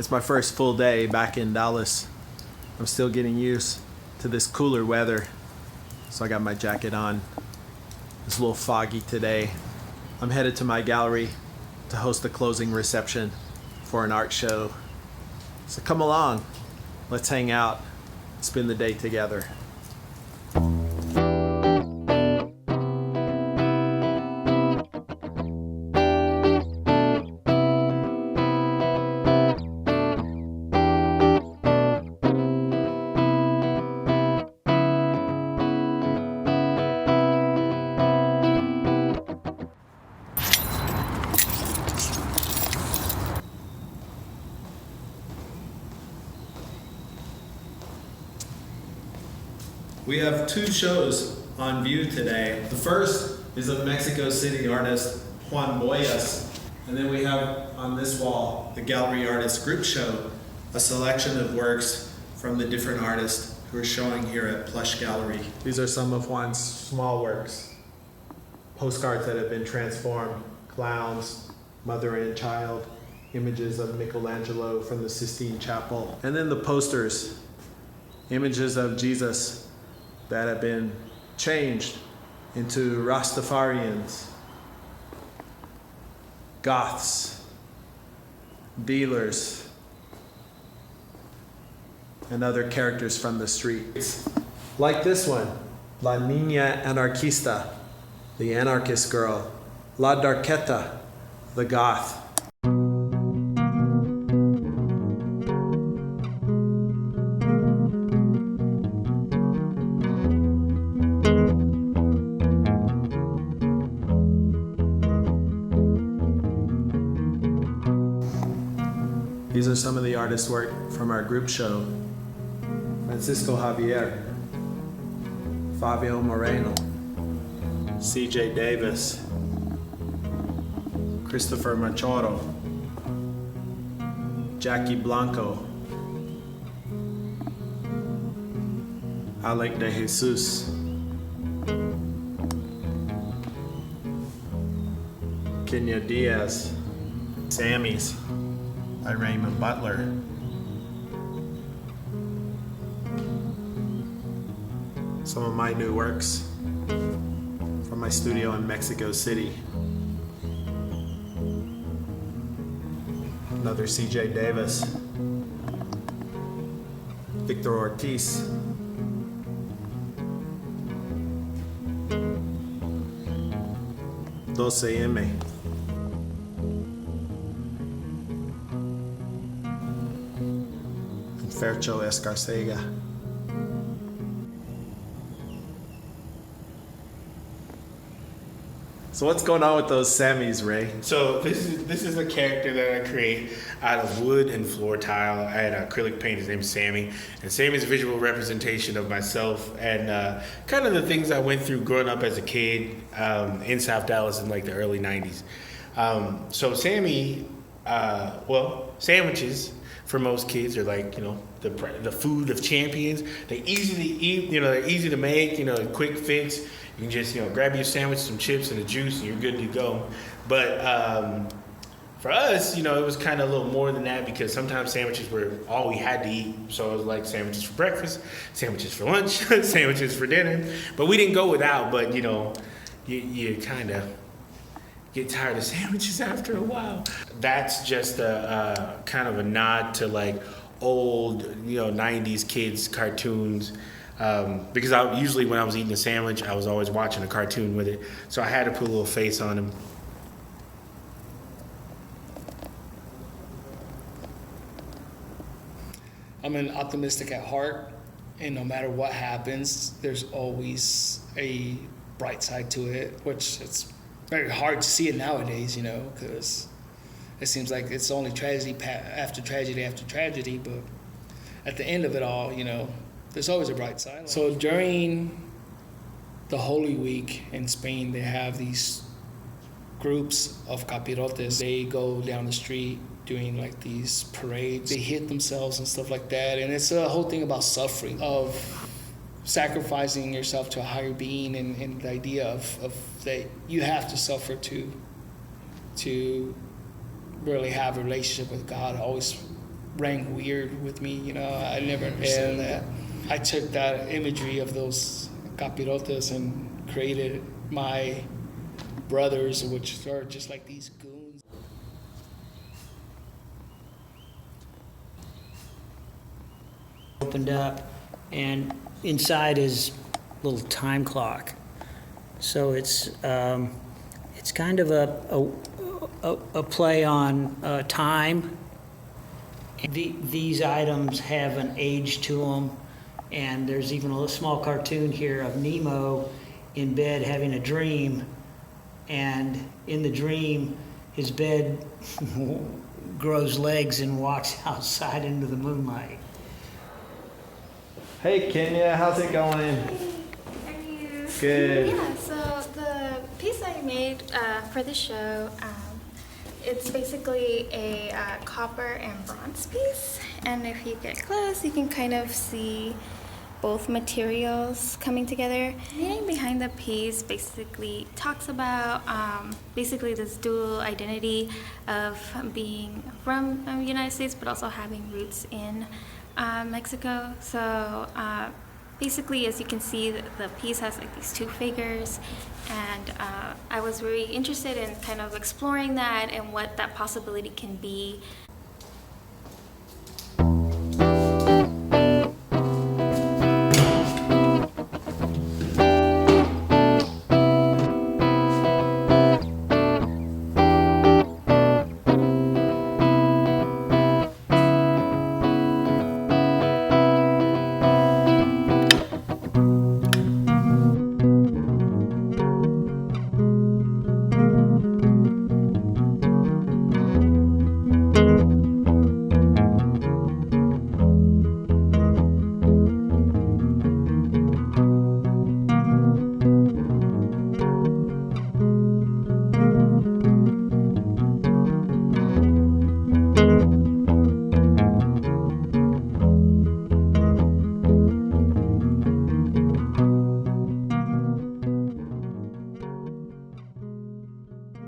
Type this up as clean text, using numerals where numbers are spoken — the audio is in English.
It's my first full day back in Dallas. I'm still getting used to this cooler weather, so I got my jacket on. It's a little foggy today. I'm headed to my gallery to host the closing reception for an art show. So come along, let's hang out, spend the day together. We have two shows on view today. The first is of Mexico City artist Juan Boyas. And then we have on this wall the gallery artist group show, a selection of works from the different artists who are showing here at Plush Gallery. These are some of Juan's small works. Postcards that have been transformed, clowns, mother and child, images of Michelangelo from the Sistine Chapel. And then the posters, images of Jesus that have been changed into Rastafarians, goths, dealers, and other characters from the streets. Like this one, La Niña Anarquista, the anarchist girl, La Darketa, the goth. These are some of the artists' work from our group show. Francisco Javier, Fabio Moreno, CJ Davis, Christopher Machado, Jackie Blanco, Alec de Jesus, Kenya Diaz, Sammy's by Raymond Butler. Some of my new works from my studio in Mexico City. Another CJ Davis, Victor Ortiz, Doce M, Fercho Escarcega. So what's going on with those Sammys, Ray? So this is a character that I create out of wood and floor tile. I had an acrylic paint. His name's Sammy, and Sammy's a visual representation of myself and kind of the things I went through growing up as a kid in South Dallas in like the early '90s. So Sammy, sandwiches for most kids are like, the food of champions. They're easy to eat, they're easy to make, quick fix. You can just, grab your sandwich, some chips, and a juice, and you're good to go. But for us, it was kind of a little more than that because sometimes sandwiches were all we had to eat. So it was like sandwiches for breakfast, sandwiches for lunch, sandwiches for dinner. But we didn't go without, but, you kind of get tired of sandwiches after a while. That's just a kind of a nod to like old, 90s kids cartoons. Because usually when I was eating a sandwich, I was always watching a cartoon with it. So I had to put a little face on them. I'm an optimistic at heart, and no matter what happens, there's always a bright side to it, which it's very hard to see it nowadays, because it seems like it's only tragedy after tragedy after tragedy, but at the end of it all, there's always a bright side. So during the Holy Week in Spain, they have these groups of capirotes. They go down the street doing like these parades. They hit themselves and stuff like that. And it's a whole thing about suffering, of sacrificing yourself to a higher being, and the idea of that you have to suffer to really have a relationship with God, always rang weird with me. You know, I never understood that. I took that imagery of those capirotes and created my brothers, which are just like these goons. Opened up, and inside is a little time clock. So it's kind of a play on time. These items have an age to them, and there's even a little small cartoon here of Nemo in bed having a dream, and in the dream, his bed grows legs and walks outside into the moonlight. Hey Kenya, how's it going? How are you? Good. Yeah, so the piece I made for the show, it's basically a copper and bronze piece. And if you get close, you can kind of see both materials coming together. The meaning behind the piece basically talks about basically this dual identity of being from the United States, but also having roots in Mexico. So basically, as you can see, the piece has like these two figures, and I was very interested in kind of exploring that and what that possibility can be